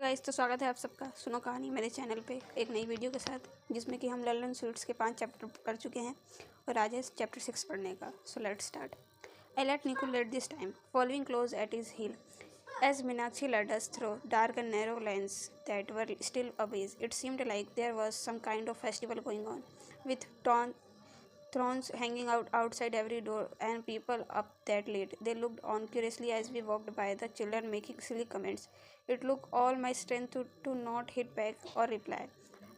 Guys, तो स्वागत है आप सबका सुनो कहानी मेरे चैनल पे एक नई वीडियो के साथ, जिसमें कि हम लल्लन स्वीट्स के 5 चैप्टर कर चुके हैं और आज है चैप्टर 6 पढ़ने का। So let's start. I let Niku let this time, following close at his heel. As Meenakshi led us through dark and narrow lanes that were still ablaze, it seemed like there was some kind of festival going on, with thrones hanging out outside every door and people up that late. They looked on curiously as we walked by, the children making silly comments. It took all my strength to not hit back or reply.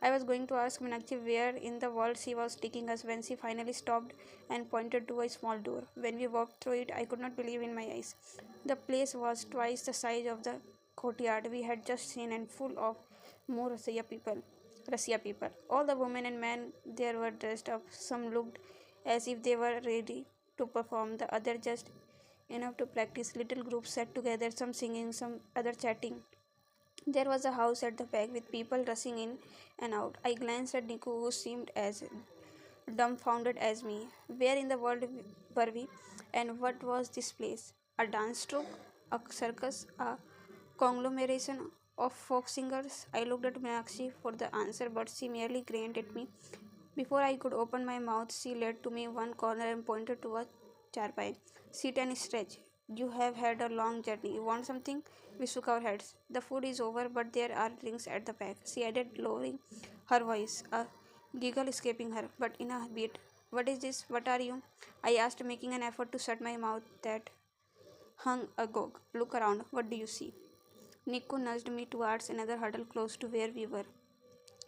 I was going to ask Meenakshi where in the world she was taking us when she finally stopped and pointed to a small door. When we walked through it, I could not believe in my eyes. The place was twice the size of the courtyard we had just seen and full of more Russia people. All the women and men there were dressed up. Some looked as if they were ready to perform, the other just enough to practice. Little groups sat together, some singing, some other chatting. There was a house at the back with people rushing in and out. I glanced at Niku, who seemed as dumbfounded as me. Where in the world were we? And what was this place? A dance troupe? A circus? A conglomeration of folk singers? I looked at Meenakshi for the answer, but she merely grinned at me. Before I could open my mouth, she led to me one corner and pointed to a charpai. Sit and stretch. You have had a long journey. You want something? We shook our heads. The food is over, but there are drinks at the back, she added, lowering her voice, a giggle escaping her, but in a beat. What is this? What are you? I asked, making an effort to shut my mouth that hung agog. Look around. What do you see? Niku nudged me towards another huddle close to where we were.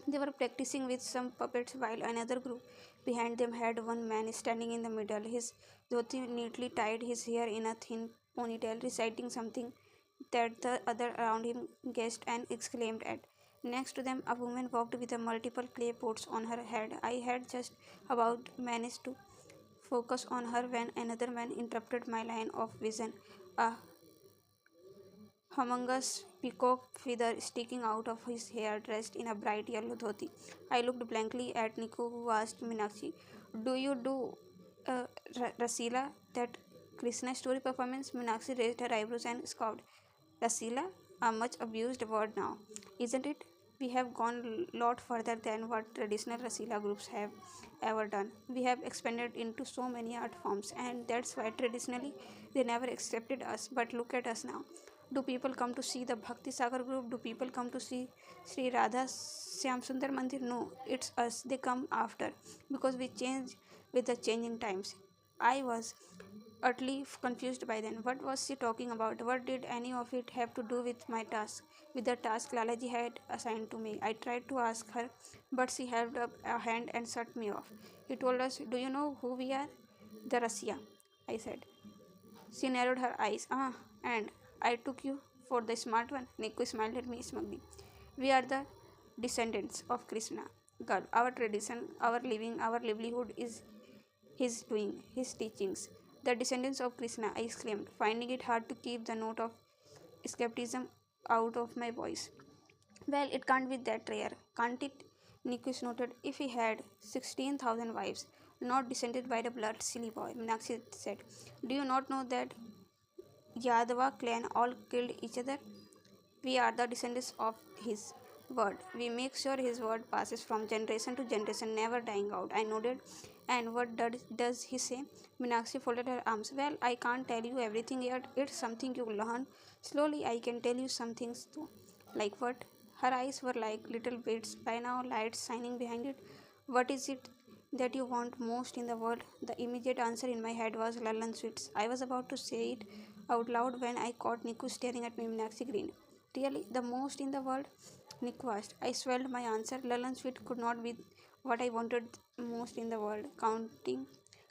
They were practicing with some puppets while another group behind them had one man standing in the middle. His dhoti neatly tied, his hair in a thin ponytail, reciting something that the other around him guessed and exclaimed at. Next to them, a woman walked with a multiple clay pots on her head. I had just about managed to focus on her when another man interrupted my line of vision. A humongous peacock feather sticking out of his hair, dressed in a bright yellow dhoti. I looked blankly at Niku, who asked Meenakshi, do you do Rasila, that Krishna story performance? Meenakshi raised her eyebrows and scoffed. Rasila? A much abused word now, isn't it? We have gone a lot further than what traditional Rasila groups have ever done. We have expanded into so many art forms, and that's why traditionally they never accepted us. But look at us now. Do people come to see the Bhakti Sagar group? Do people come to see Sri Radha Syam Sundar Mandir? No, it's us. They come after because we change with the changing times. I was utterly confused by then. What was she talking about? What did any of it have to do with my task? With the task Lalaji had assigned to me? I tried to ask her, but she held up a hand and shut me off. He told us, do you know who we are? The Russia, I said. She narrowed her eyes. Ah, and I took you for the smart one. Niku smiled at me smugly. We are the descendants of Krishna, God. Our tradition, our living, our livelihood is his doing, his teachings. The descendants of Krishna, I exclaimed, finding it hard to keep the note of skepticism out of my voice. Well, it can't be that rare, can't it? Niku noted. If he had 16,000 wives, not descended by the blood, silly boy, Meenakshi said. Do you not know that Yadava clan all killed each other? We are the descendants of his word. We make sure his word passes from generation to generation, never dying out. I nodded. And what does he say? Meenakshi folded her arms. Well, I can't tell you everything yet. It's something you learn. Slowly, I can tell you some things too. Like what? Her eyes were like little beads, by now lights shining behind it. What is it that you want most in the world? The immediate answer in my head was Lallan sweets. I was about to say it out loud when I caught Niku staring at me. Meenakshi grinned. Really, the most in the world? Niku asked. I swelled my answer. Lallan sweet could not be what I wanted most in the world.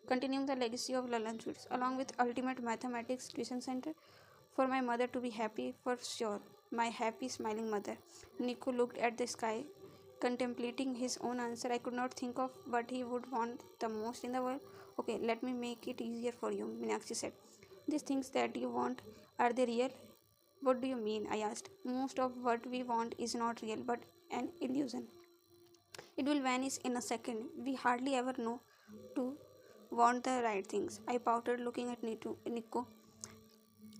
Continuing the legacy of Lallan sweets, along with ultimate mathematics tuition center, for my mother to be happy, for sure. My happy, smiling mother. Niku looked at the sky, contemplating his own answer. I could not think of what he would want the most in the world. Okay, let me make it easier for you, Meenakshi said. These things that you want, are they real? What do you mean? I asked. Most of what we want is not real but an illusion. It will vanish in a second. We hardly ever know to want the right things. I pouted, looking at Niku.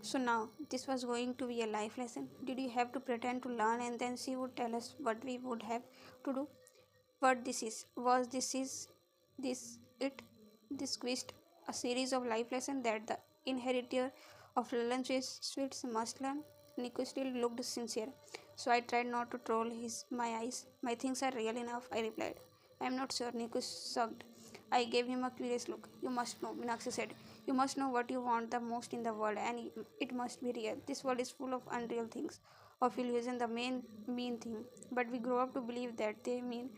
So now, this was going to be a life lesson. Did you have to pretend to learn and then she would tell us what we would have to do? What this is? Was this is this it? This quest a series of life lessons that the inheritor of Lallan's sweets must learn? Nico still looked sincere, so I tried not to troll my eyes. My things are real enough, I replied. I am not sure, Nico sucked. I gave him a curious look. You must know, Meenakshi said. You must know what you want the most in the world, and it must be real. This world is full of unreal things, of illusion, the main mean thing. But we grow up to believe that they mean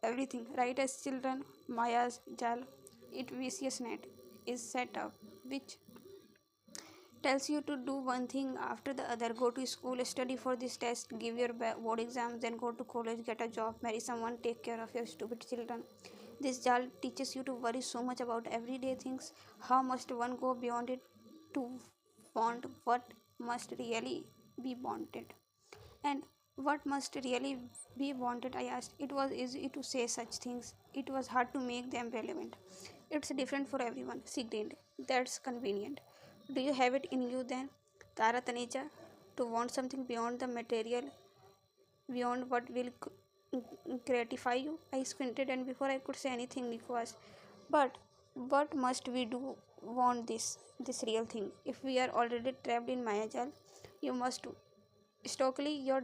everything. Right as children, Maya's jal, it vicious net, is set up, which tells you to do one thing after the other. Go to school, study for this test, give your board exams, then go to college, get a job, marry someone, take care of your stupid children. This jal teaches you to worry so much about everyday things. How must one go beyond it to want what must really be wanted? And what must really be wanted, I asked. It was easy to say such things. It was hard to make them relevant. It's different for everyone, she grinned. That's convenient. Do you have it in you then, Tara Taneja, to want something beyond the material, beyond what will gratify you? I squinted, and before I could say anything, Nico asked, but what must we do want this real thing? If we are already trapped in Mayajal, you must Stokely, you're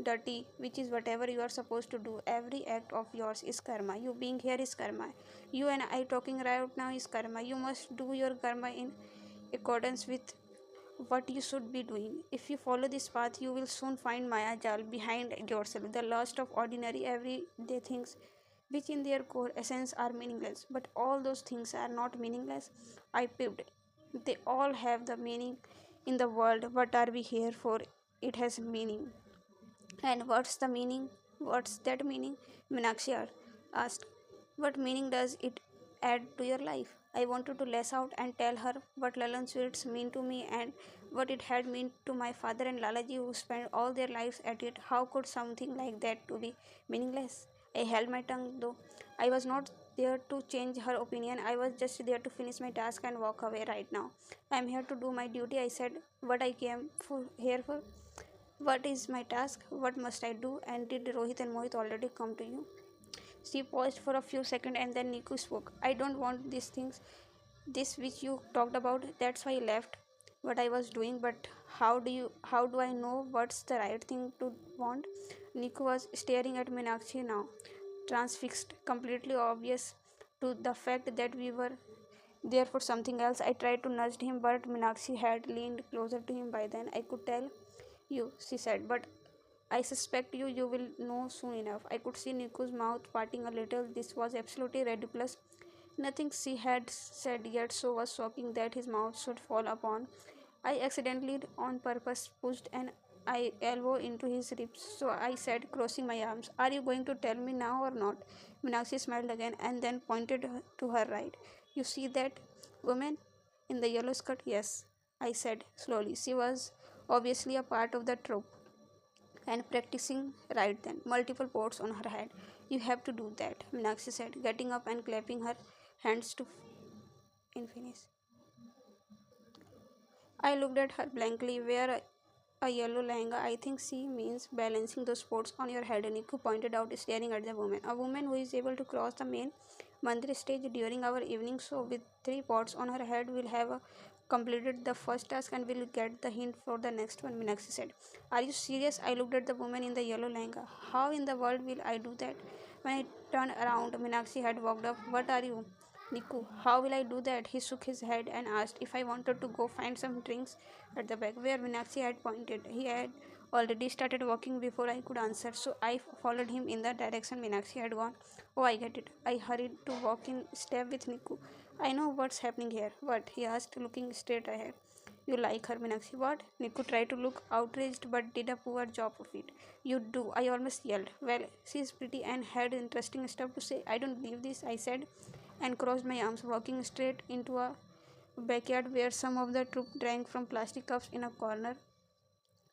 dirty, which is whatever you are supposed to do. Every act of yours is karma. You being here is karma. You and I talking right now is karma. You must do your karma in accordance with what you should be doing. If you follow this path, you will soon find Maya Jal behind yourself, the lust of ordinary everyday things, which in their core essence are meaningless. But all those things are not meaningless. I pipped. They all have the meaning in the world. What are we here for? It has meaning. And what's the meaning? What's that meaning? Meenakshi asked. What meaning does it add to your life? I wanted to lash out and tell her what Lallan sweets mean to me and what it had meant to my father and Lalaji who spent all their lives at it. How could something like that to be meaningless? I held my tongue though. I was not there to change her opinion. I was just there to finish my task and walk away right now. I am here to do my duty, I said. What I came here for? What is my task? What must I do? And did Rohit and Mohit already come to you? She paused for a few seconds and then Niku spoke. I don't want these things, this which you talked about. That's why I left what I was doing. But how do I know what's the right thing to want? Niku was staring at Meenakshi now, transfixed, completely obvious to the fact that we were there for something else. I tried to nudge him, but Meenakshi had leaned closer to him by then. I could tell you, she said, but I suspect you will know soon enough. I could see Niku's mouth parting a little. This was absolutely ridiculous. Nothing she had said yet so was shocking that his mouth should fall upon. I accidentally, on purpose, pushed an elbow into his ribs, so I said, crossing my arms, are you going to tell me now or not? Meenakshi smiled again and then pointed to her right. You see that woman in the yellow skirt? Yes, I said slowly. She was obviously a part of the troupe and practicing right then, multiple pots on her head. You have to do that, Meenakshi said, getting up and clapping her hands to finish. I looked at her blankly. Wear a yellow lehenga. I think she means balancing those pots on your head, Niku pointed out, staring at the woman. A woman who is able to cross the main mandir stage during our evening show with 3 pots on her head will have completed the first task and will get the hint for the next one, Meenakshi said. Are you serious? I looked at the woman in the yellow lehenga. How in the world will I do that? When I turned around, Meenakshi had walked up. What are you? Niku, how will I do that? He shook his head and asked if I wanted to go find some drinks at the back where Meenakshi had pointed. He had already started walking before I could answer, so I followed him in the direction Meenakshi had gone. Oh, I get it. I hurried to walk in step with Niku. I know what's happening here. What? He asked, looking straight ahead. You like her, Meenakshi? What? Niku tried to look outraged but did a poor job of it. You do. I almost yelled. Well, she's pretty and had interesting stuff to say. I don't believe this, I said and crossed my arms, walking straight into a backyard where some of the troop drank from plastic cups in a corner.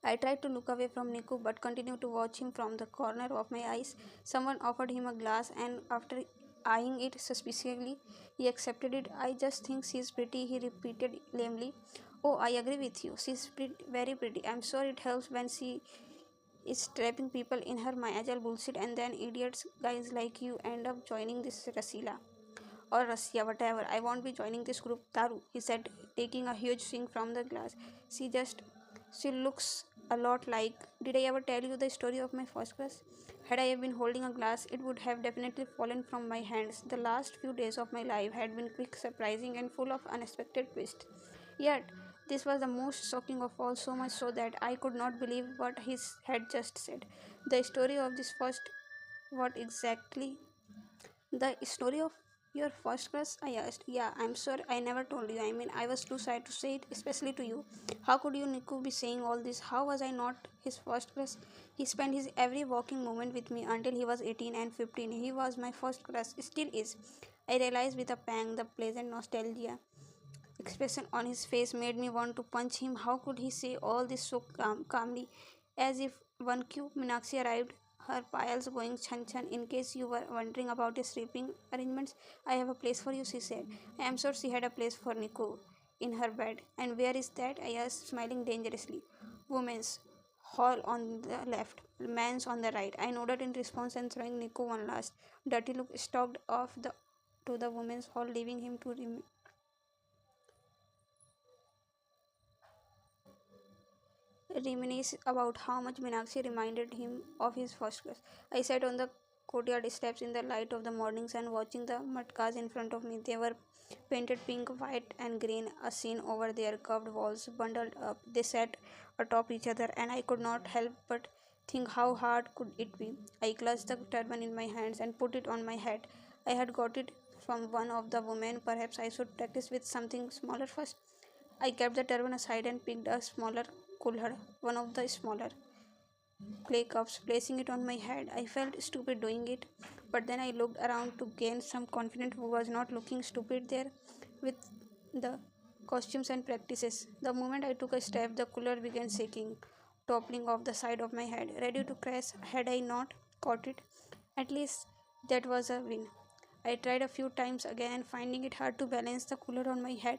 I tried to look away from Niku but continued to watch him from the corner of my eyes. Someone offered him a glass, and after eyeing it suspiciously, he accepted it. I just think she's pretty, he repeated lamely. Oh, I agree with you. She's very pretty. I'm sure it helps when she is trapping people in her Mayajal bullshit, and then idiots guys like you end up joining this Rasila or Russia, whatever. I won't be joining this group, Taru, he said, taking a huge swing from the glass. She just, she looks a lot like. Did I ever tell you the story of my first class? Had I have been holding a glass, it would have definitely fallen from my hands. The last few days of my life had been quick, surprising, and full of unexpected twists. Yet, this was the most shocking of all, so much so that I could not believe what he had just said. The story of this first, what exactly? The story of your first crush? I asked. Yeah, I'm sure I never told you. I mean, I was too shy to say it, especially to you. How could you, Niku, be saying all this? How was I not his first crush? He spent his every walking moment with me until he was 18 and 15. He was my first crush, still is. I realized with a pang the pleasant nostalgia expression on his face made me want to punch him. How could he say all this so calmly, as if one cue Minakshi arrived, her piles going chan chan. In case you were wondering about his sleeping arrangements, I have a place for you, she said. I am sure she had a place for Nico in her bed. And where is that? I asked, smiling dangerously. Women's hall on the left, man's on the right. I nodded in response and throwing Nico one last dirty look, stalked off the to the women's hall, leaving him to reminisce about how much Meenakshi reminded him of his first class. I sat on the courtyard steps in the light of the morning sun, watching the matkas in front of me. They were painted pink, white, and green, a scene over their curved walls bundled up. They sat atop each other, and I could not help but think how hard could it be. I clutched the turban in my hands and put it on my head. I had got it from one of the women. Perhaps I should practice with something smaller first. I kept the turban aside and picked a smaller kulhad, one of the smaller clay cups, placing it on my head. I felt stupid doing it, but then I looked around to gain some confidence who was not looking stupid there with the costumes and practices. The moment I took a step, the cooler began shaking, toppling off the side of my head, ready to crash had I not caught it. At least that was a win. I tried a few times again, finding it hard to balance the cooler on my head,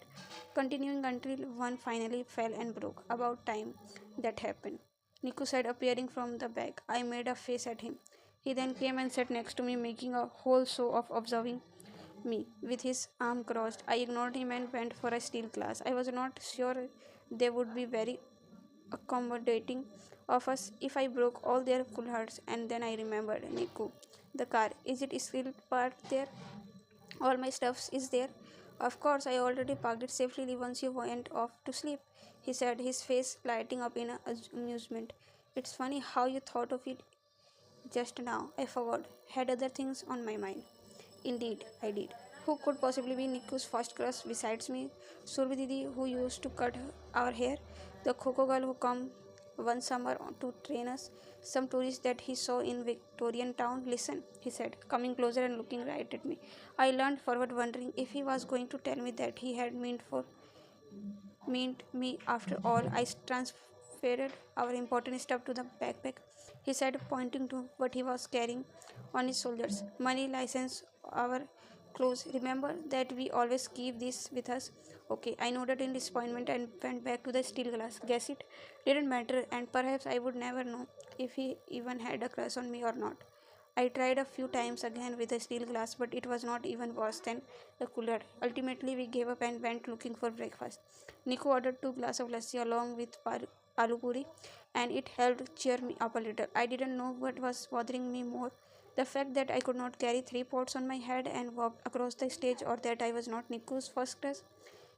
continuing until one finally fell and broke. About time that happened. Niku said, appearing from the back. I made a face at him. He then came and sat next to me, making a whole show of observing me. With his arm crossed, I ignored him and went for a steel glass. I was not sure they would be very accommodating of us if I broke all their cool hearts. And then I remembered, Niku, the car. Is it still parked there? All my stuff is there. Of course, I already packed it safely once you went off to sleep, he said, his face lighting up in amusement. It's funny how you thought of it just now. I forgot. Had other things on my mind. Indeed, I did. Who could possibly be Niku's first crush besides me? Survi Didi, who used to cut our hair? The Coco girl who come one summer to train us? Some tourist that he saw in Victorian town? Listen, he said, coming closer and looking right at me. I leaned forward, wondering if he was going to tell me that he had meant me after all. I transferred our important stuff to the backpack, he said, pointing to what he was carrying on his shoulders. Money, license, our clothes. Remember that we always keep this with us. Okay, I nodded in disappointment and went back to the steel glass. Guess it didn't matter, and perhaps I would never know if he even had a crush on me or not. I tried a few times again with a steel glass, but it was not even worse than the cooler. Ultimately, we gave up and went looking for breakfast. Nico ordered 2 glasses of lassi along with aloo puri, and it helped cheer me up a little. I didn't know what was bothering me more, the fact that I could not carry 3 pots on my head and walk across the stage, or that I was not Niku's first class.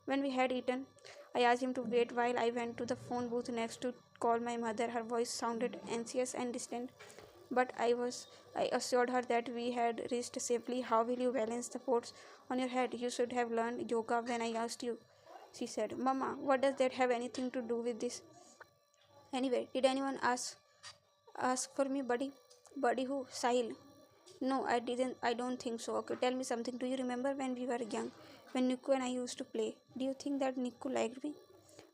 When we had eaten, I asked him to wait while I went to the phone booth next to call my mother. Her voice sounded anxious and distant, but I assured her that we had reached safely. How will you balance the pots on your head? You should have learned yoga when I asked you, she said. Mama, what does that have anything to do with this? Anyway, did anyone ask for me, buddy? Buddy who? Sahil. No, I didn't. I don't think so. Okay, tell me something. Do you remember when we were young, when Niku and I used to play? Do you think that Niku liked me?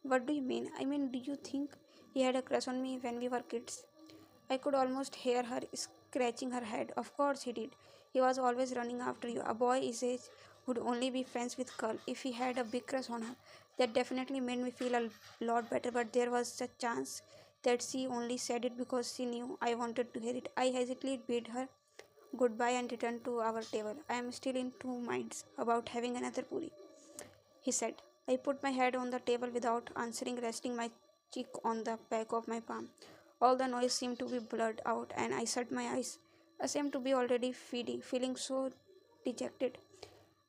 What do you mean? I mean, do you think he had a crush on me when we were kids? I could almost hear her scratching her head. Of course he did. He was always running after you. A boy his age would only be friends with Carl if he had a big crush on her. That definitely made me feel a lot better, but there was a chance that she only said it because she knew I wanted to hear it. I hesitantly bid her goodbye and returned to our table. I am still in two minds about having another puri, he said. I put my head on the table without answering, resting my cheek on the back of my palm. All the noise seemed to be blurred out, and I shut my eyes, ashamed to be already feeling so dejected.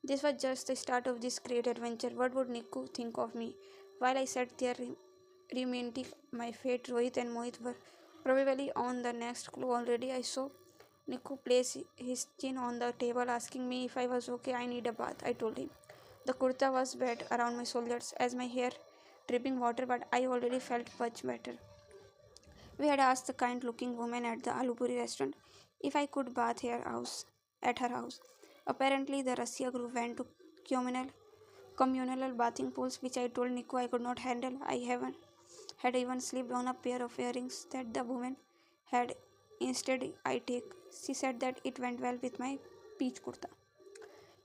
This was just the start of this great adventure. What would Niku think of me? While I sat there romantic, my fate, Rohit and Mohit were probably on the next clue already. I saw Niku place his chin on the table, asking me if I was okay. I need a bath, I told him. The kurta was wet around my shoulders as my hair dripping water, but I already felt much better. We had asked the kind looking woman at the Alupuri restaurant if I could bath at her house. Apparently, the Russia group went to communal, communal bathing pools, which I told Nico I could not handle. I haven't had even slipped on a pair of earrings that the woman had. Instead, I take. She said that it went well with my peach kurta.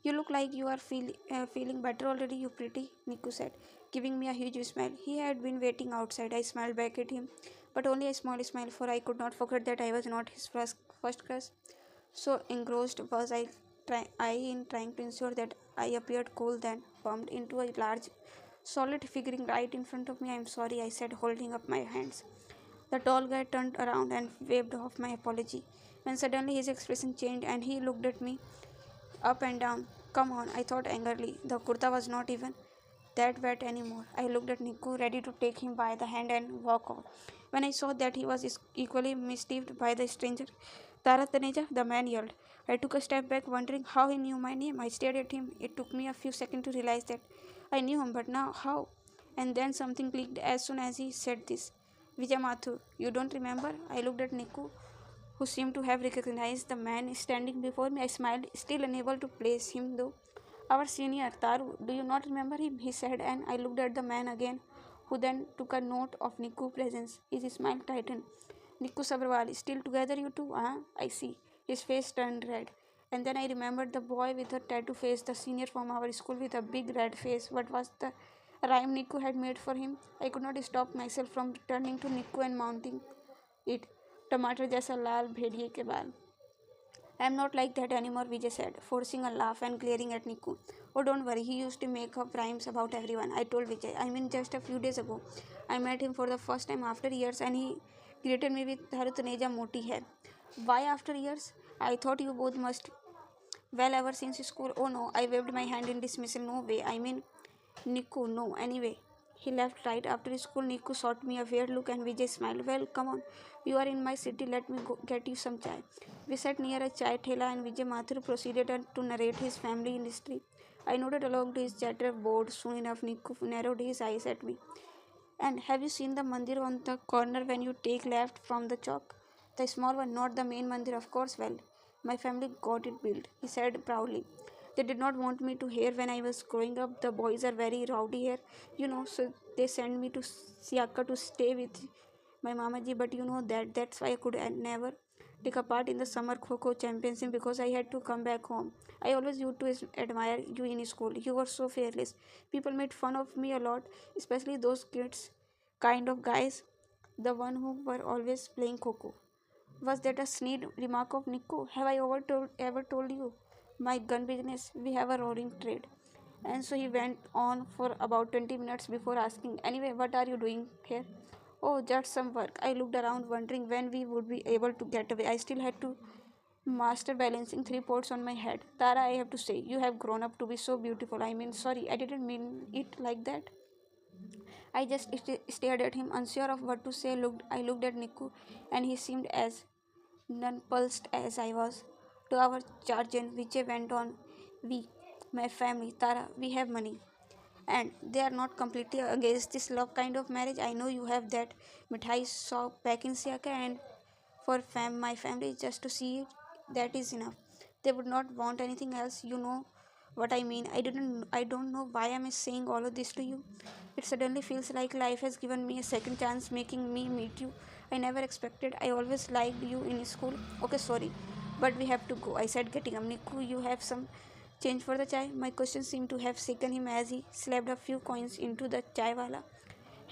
You look like you are feeling better already, you pretty, Niku said, giving me a huge smile. He had been waiting outside. I smiled back at him, but only a small smile, for I could not forget that I was not his first crush. So engrossed was I in trying to ensure that I appeared cool, then bumped into a large, solid figuring right in front of me. I am sorry, I said, holding up my hands. The tall guy turned around and waved off my apology. When suddenly his expression changed and he looked at me up and down. Come on, I thought angrily. The kurta was not even that wet anymore. I looked at Niku, ready to take him by the hand and walk off. When I saw that he was equally mischieved by the stranger, Tara Taneja, the man yelled. I took a step back, wondering how he knew my name. I stared at him. It took me a few seconds to realize that I knew him, but now how? And then something clicked as soon as he said this. Vijay Mathur, you don't remember? I looked at Niku, who seemed to have recognized the man standing before me. I smiled, still unable to place him though. Our senior, Taru, do you not remember him? He said, and I looked at the man again, who then took a note of Niku's presence. His smile tightened. Niku Sabharwal, still together you two? I see. His face turned red. And then I remembered the boy with the tattoo face, the senior from our school with a big red face. What was the rhyme Niku had made for him? I could not stop myself from turning to Niku and mounting it. टमाटर जैसा लाल भेड़िए के बाल. I am not like that anymore, Vijay said, forcing a laugh and glaring at Niku. Oh, don't worry, he used to make up rhymes about everyone, I told Vijay. I mean, just a few days ago, I met him for the first time after years and he greeted me with Harutaneja Moti hai. Why after years? I thought you both must. Well, ever since school. Oh no, I waved my hand in dismissal. No way. I mean, Niku, no. Anyway, he left right after school. Niku shot me a weird look and Vijay smiled. Well, come on. You are in my city. Let me go get you some chai. We sat near a chai thela and Vijay Mathur proceeded to narrate his family history. I nodded along to his chatter bored. Soon enough, Niku narrowed his eyes at me. And have you seen the mandir on the corner when you take left from the chalk? The small one, not the main mandir, of course. Well, my family got it built, he said proudly. They did not want me to hear when I was growing up. The boys are very rowdy here, so they sent me to Siaka to stay with my mamaji. But that's why I could never take a part in the summer Kho championship because I had to come back home. I always used to admire you in school. You were so fearless. People made fun of me a lot, especially those kids, kind of guys, the one who were always playing Coco. Was that a sneered remark of Nico? Have I ever told you? My gun business, we have a roaring trade. And so he went on for about 20 minutes before asking, anyway, what are you doing here? Oh, just some work. I looked around wondering when we would be able to get away. I still had to master balancing three pots on my head. Tara, I have to say, you have grown up to be so beautiful. I mean, sorry, I didn't mean it like that. I just stared at him, unsure of what to say. I looked at Niku, and he seemed as nonplussed as I was. To our sergeant, Vijay went on. We, my family, Tara, we have money. And they are not completely against this love kind of marriage. I know you have that mithai shop back in Siaka, and for my family, just to see it, that is enough. They would not want anything else. You know what I mean. I don't know why I'm saying all of this to you. It suddenly feels like life has given me a second chance, making me meet you. I never expected. I always liked you in school. Okay, sorry, but we have to go, I said, getting up. Niku, you have some Change for the chai? My question seemed to have shaken him as he slapped a few coins into the chaiwala,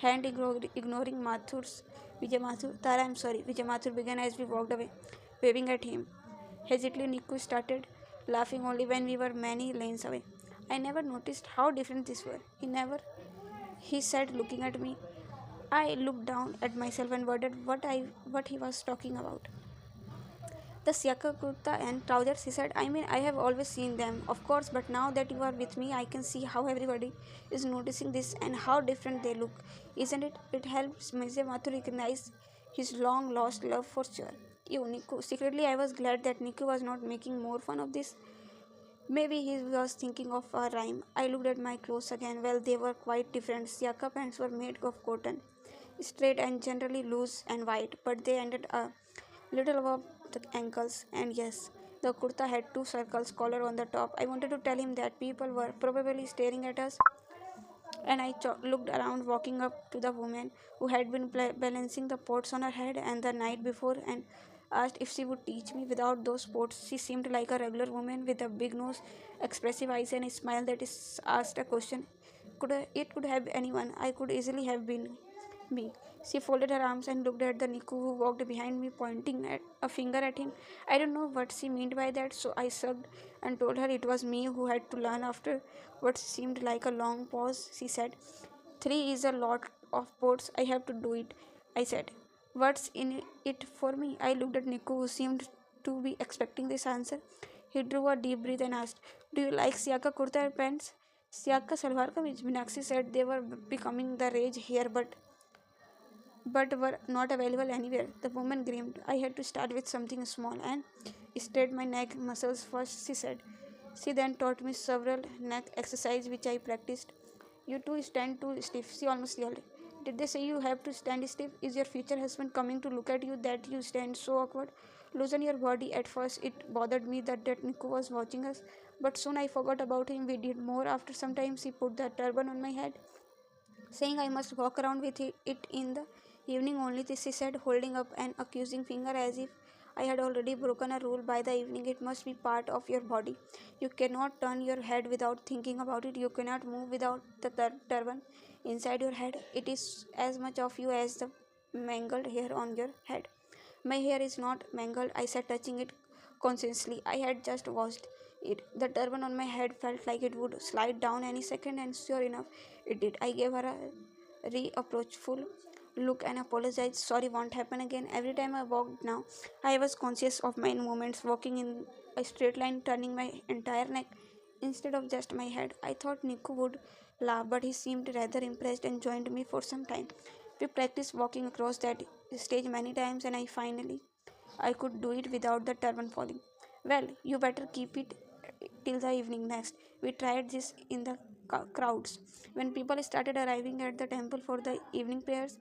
hand ignoring Mathur's. Vijay Mathur, Tara, I'm sorry. Vijay Mathur began as we walked away, waving at him. Hesitantly, Niku started laughing only when we were many lanes away. I never noticed how different these were. He said, looking at me. I looked down at myself and wondered what he was talking about. The Siaka kurta and trousers, he said. I mean, I have always seen them, of course, but now that you are with me, I can see how everybody is noticing this and how different they look. Isn't it? It helps Mr. Mathu recognize his long lost love for sure. You, Niku. Secretly, I was glad that Niku was not making more fun of this. Maybe he was thinking of a rhyme. I looked at my clothes again. Well, they were quite different. Siaka pants were made of cotton, straight and generally loose and white, but they ended a little above the ankles. And yes, the kurta had two circles collar on the top. I wanted to tell him that people were probably staring at us, and I looked around, walking up to the woman who had been balancing the pots on her head and the night before, and asked if she would teach me without those pots. She seemed like a regular woman with a big nose, expressive eyes, and a smile that is asked a question. It could have anyone. I could easily have been me. She folded her arms and looked at the Niku who walked behind me, pointing at a finger at him. I don't know what she meant by that, so I shrugged and told her it was me who had to learn. After what seemed like a long pause, she said, "Three is a lot of pots. I have to do it," I said. "What's in it for me?" I looked at Niku, who seemed to be expecting this answer. He drew a deep breath and asked, "Do you like Siaka kurta pants?" Siaka salwar kameez, Minakshi said. They were becoming the rage here, but were not available anywhere. The woman grinned. I had to start with something small and straighten my neck muscles first, she said. She then taught me several neck exercises which I practiced. You two stand too stiff, she almost yelled. Did they say you have to stand stiff? Is your future husband coming to look at you that you stand so awkward? Loosen your body. At first it bothered me that Nico was watching us, but soon I forgot about him. We did more. After some time she put the turban on my head, saying I must walk around with it in the evening only, this she said, holding up an accusing finger as if I had already broken a rule. By the evening, it must be part of your body. You cannot turn your head without thinking about it. You cannot move without the turban inside your head. It is as much of you as the mangled hair on your head. My hair is not mangled, I said, touching it consciously. I had just washed it. The turban on my head felt like it would slide down any second, and sure enough, it did. I gave her a reproachful look and apologized. Sorry, won't happen again. Every time I walked now, I was conscious of my movements, walking in a straight line, turning my entire neck instead of just my head. I thought Niku would laugh, but he seemed rather impressed and joined me for some time. We practiced walking across that stage many times, and I could do it without the turban falling. Well, you better keep it till the evening next. We tried this in the crowds. When people started arriving at the temple for the evening prayers,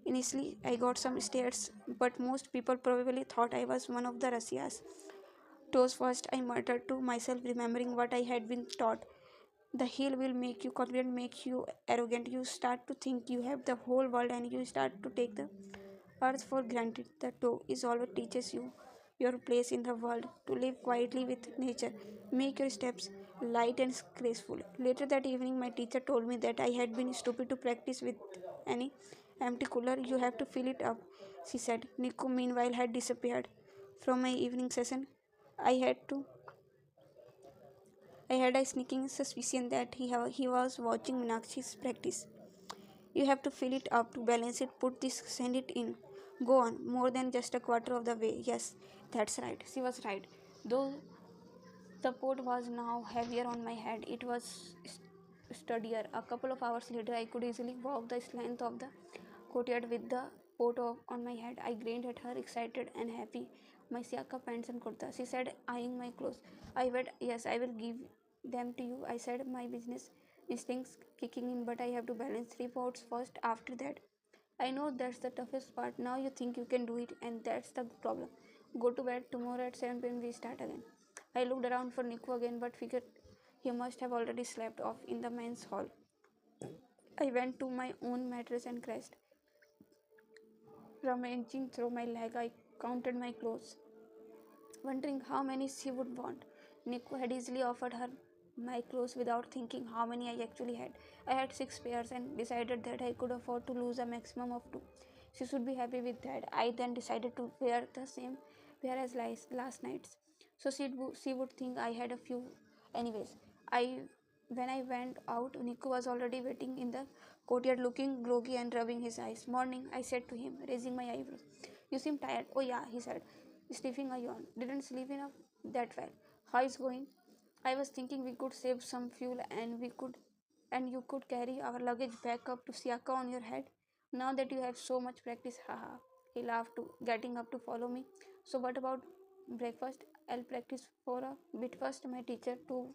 initially I got some stares, but most people probably thought I was one of the Rasias. Toes first, I muttered to myself, remembering what I had been taught. The heel will make you confident, make you arrogant. You start to think you have the whole world and you start to take the earth for granted. The toe is always teaches you your place in the world, to live quietly with nature, make your steps light and graceful. Later that evening, my teacher told me that I had been stupid to practice with any empty cooler. You have to fill it up, she said. Niku, meanwhile, had disappeared from my evening session. I had to I had a sneaking suspicion that he was watching Minakshi's practice. You have to fill it up to balance it, put this, send it in. Go on, more than just a quarter of the way. Yes, that's right. She was right. Though the pot was now heavier on my head, it was sturdier. A couple of hours later, I could easily walk the length of the courtyard with the on my head. I grinned at her, excited and happy. My siaka pants and kurta, she said, eyeing my clothes. I went, yes, I will give them to you. I said, my business instincts kicking in, but I have to balance three pots first. After that, I know that's the toughest part. Now you think you can do it, and that's the problem. Go to bed. Tomorrow at 7 p.m. we start again. I looked around for Nico again, but figured he must have already slept off in the men's hall. I went to my own mattress and crashed. Rummaging through my leg, I counted my clothes, wondering how many she would want. Nico had easily offered her my clothes without thinking how many I actually had. I had 6 pairs and decided that I could afford to lose a maximum of two. She should be happy with that. I then decided to wear the same pair as last night's, so she would think I had a few. Anyways, I when I went out, Niku was already waiting in the courtyard, looking groggy and rubbing his eyes. Morning, I said to him, raising my eyebrows. You seem tired. Oh yeah, he said, sniffing a yawn. Didn't sleep enough? That well. How is going? I was thinking we could save some fuel and you could carry our luggage back up to Siaka on your head. Now that you have so much practice, haha. He laughed too, getting up to follow me. So what about breakfast? I'll practice for a bit first. My teacher too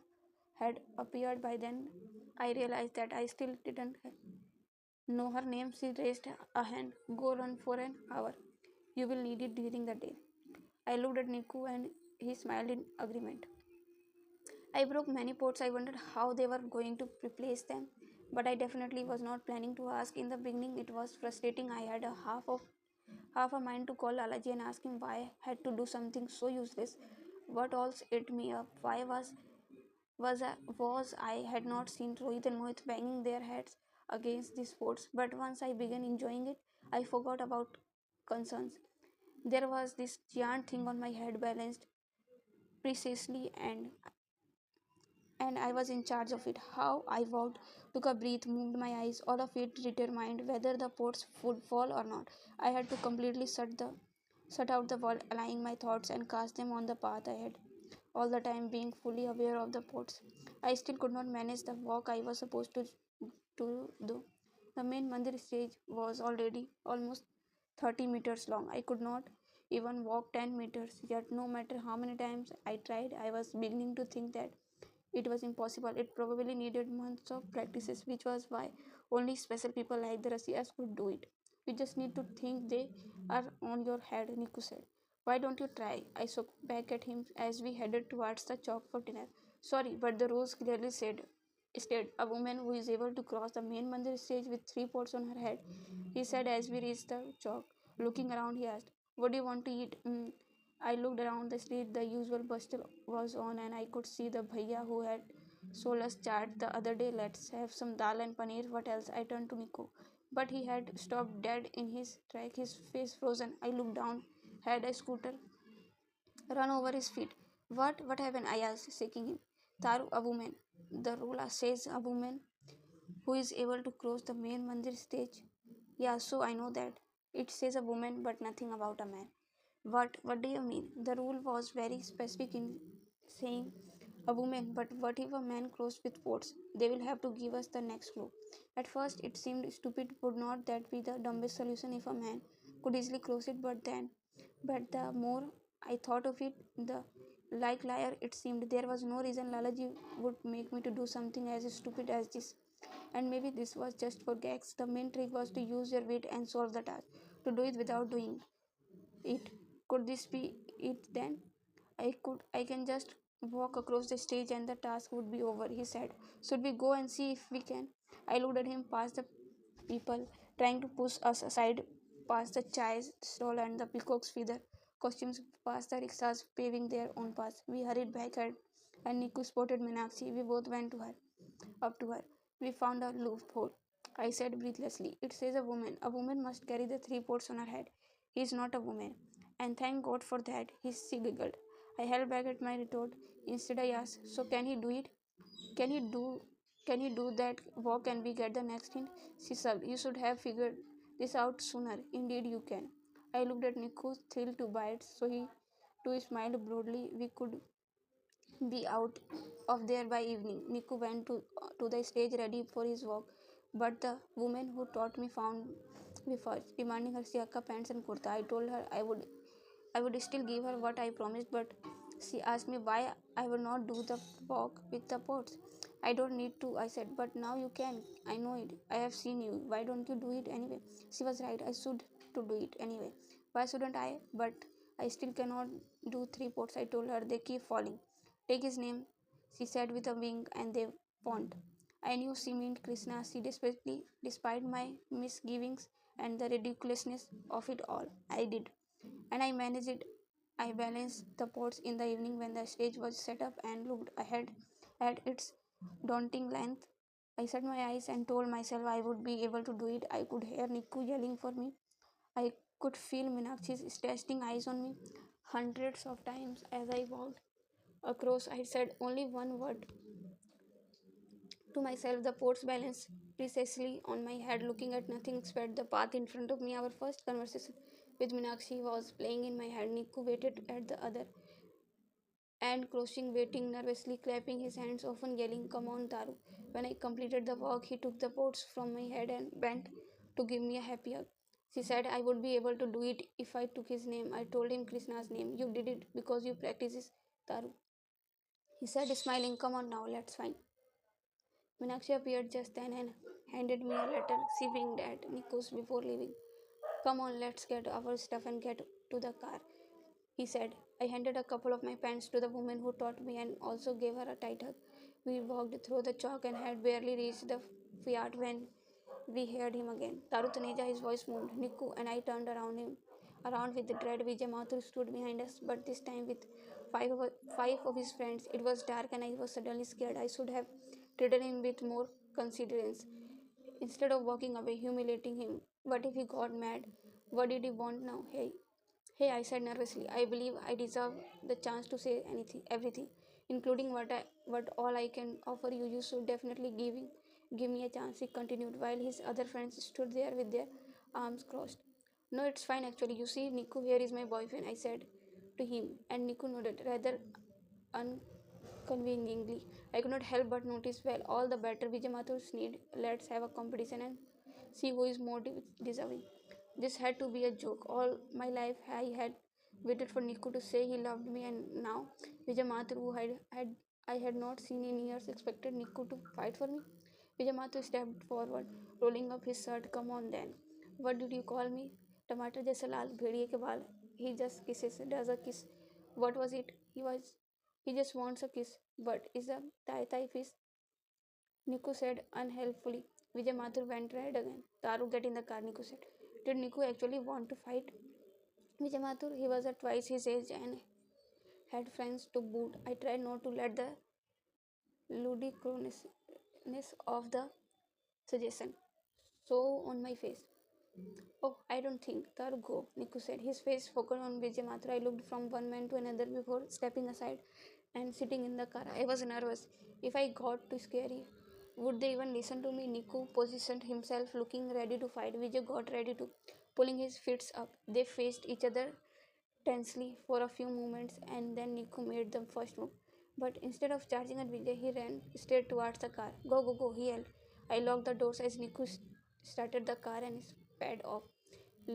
had appeared by then. I realized that I still didn't know her name. She raised a hand. Go run for an hour. You will need it during the day. I looked at Niku and he smiled in agreement. I broke many pots. I wondered how they were going to replace them, but I definitely was not planning to ask. In the beginning, it was frustrating. I had a half a mind to call Lalaji and ask him why I had to do something so useless. What else ate me up? Why was I had not seen Rohit and Mohit banging their heads against the sports? But once I began enjoying it, I forgot about concerns. There was this giant thing on my head balanced precisely and I was in charge of it. How I walked, took a breath, moved my eyes, all of it determined whether the pots would fall or not. I had to completely shut out the world, aligning my thoughts and cast them on the path ahead, all the time being fully aware of the pots. I still could not manage the walk I was supposed to do. The main mandir stage was already almost 30 meters long. I could not even walk 10 meters, yet no matter how many times I tried, I was beginning to think that it was impossible. It probably needed months of practices, which was why only special people like the Rasias could do it. You just need to think they are on your head, Niku said. Why don't you try? I shook back at him as we headed towards the chalk for dinner. Sorry, but the rose clearly said, a woman who is able to cross the main mandir stage with 3 pots on her head, he said as we reached the chalk. Looking around, he asked, what do you want to eat? I looked around the street. The usual bustle was on, and I could see the bhaiya who had sold us chaat the other day. Let's have some dal and paneer. What else? I turned to Nico, but he had stopped dead in his track, his face frozen. I looked down, had a scooter run over his feet. What happened? I asked, shaking him. Taru, a woman. The ruler says a woman who is able to cross the main mandir stage. Yeah, so I know that. It says a woman, but nothing about a man. What do you mean? The rule was very specific in saying a woman, but what if a man crossed with force? They will have to give us the next clue. At first it seemed stupid. Would not that be the dumbest solution if a man could easily cross it? But the more I thought of it, the like liar it seemed. There was no reason Lalaji would make me to do something as stupid as this. And maybe this was just for gags. The main trick was to use your wit and solve the task. To do it without doing it. Could this be it then? I can just walk across the stage and the task would be over, he said. Should we go and see if we can? I looked at him past the people trying to push us aside, past the chai stall and the peacock's feather costumes, past the rickshaws paving their own paths. We hurried back and Niku spotted Meenakshi. We both went to her up to her. We found a loophole. I said breathlessly, it says a woman. A woman must carry the 3 pots on her head. He is not a woman. And thank God for that, she giggled. I held back at my retort. Instead I asked, so can he do it? Can he do can he do that walk and we get the next hint? She shrugged. You should have figured this out sooner. Indeed you can. I looked at Niku, thrilled to bite, so he too smiled broadly. We could be out of there by evening. Niku went to the stage ready for his walk, but the woman who taught me found me first, demanding her siaka pants and kurta. I told her I would still give her what I promised, but she asked me why I would not do the walk with the pots. I don't need to, I said, but now you can. I know it. I have seen you. Why don't you do it anyway? She was right. I should to do it anyway. Why shouldn't I? But I still cannot do 3 pots. I told her they keep falling. Take his name, she said with a wink, and they won't. I knew she meant Krishna. She desperately, despite my misgivings and the ridiculousness of it all, I did. And I managed it. I balanced the pots in the evening when the stage was set up and looked ahead at its daunting length. I shut my eyes and told myself I would be able to do it. I could hear Niku yelling for me. I could feel Meenakshi's testing eyes on me. Hundreds of times as I walked across, I said only one word to myself. The ports balanced precisely on my head, looking at nothing but the path in front of me. Our first conversation with Meenakshi was playing in my head. Niku waited at the other and crossing, waiting nervously, clapping his hands, often yelling, "Come on, Taru." When I completed the walk, he took the pots from my head and bent to give me a happy hug. She said I would be able to do it if I took his name. I told him Krishna's name. You did it because you practice, Taru. He said, smiling, "Come on now, let's find." Meenakshi appeared just then and handed me a letter. She winked at Nikos before leaving. "Come on, let's get our stuff and get to the car," he said. I handed a couple of my pens to the woman who taught me and also gave her a tight hug. We walked through the chalk and had barely reached the Fiat when we heard him again. "Taru Taneja," his voice moved. Niku and I turned around with dread. Vijay Mathur stood behind us, but this time with five of his friends. It was dark and I was suddenly scared. I should have treated him with more considerance instead of walking away, humiliating him. What if he got mad? What did he want now? Hey, I said nervously. I believe I deserve the chance to say everything, including what all I can offer you. You should definitely give me a chance. He continued while his other friends stood there with their arms crossed. "No, it's fine actually. You see, Niku here is my boyfriend," I said to him, and Niku nodded rather unconvincingly. I could not help but notice, well, all the better. Vijay Mathur sneered. "Let's have a competition and see who is more deserving." This had to be a joke. All my life I had waited for Niku to say he loved me, and now Vijay Mathur, who I had not seen in years, expected Niku to fight for me. Vijay Mathur stepped forward, rolling up his shirt. "Come on then. What did you call me?" "टमाटर जैसा लाल भेड़िए के बाल." "He just kisses, does a kiss." "What was it?" He just wants a kiss." "But is a tai fish," Niku said unhelpfully. Vijay Mathur went red again. "Taru, get in the car," Niku said. Did Niku actually want to fight Vijay Mathur? He was at twice his age and had friends to boot. I tried not to let the ludicrousness of the suggestion show on my face. "Oh, I don't think. Taru, go," Niku said. His face focused on Vijay Mathur. I looked from one man to another before stepping aside and sitting in the car. I was nervous. If I got too scary, would they even listen to me? Niku positioned himself, looking ready to fight. Vijay got ready to, pulling his fists up. They faced each other tensely for a few moments, and then Niku made the first move. But instead of charging at Vijay, he ran straight towards the car. "Go, go, go," he yelled. I locked the doors as Niku started the car and sped off,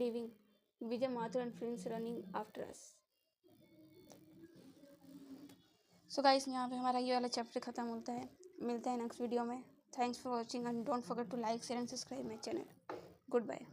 leaving Vijay Mathur and friends running after us. So guys, यहाँ पे हमारा ये वाला chapter ख़त्म होता है. मिलते हैं नेक्स्ट वीडियो में. Thanks for watching and don't forget to like share and subscribe my channel. Good bye.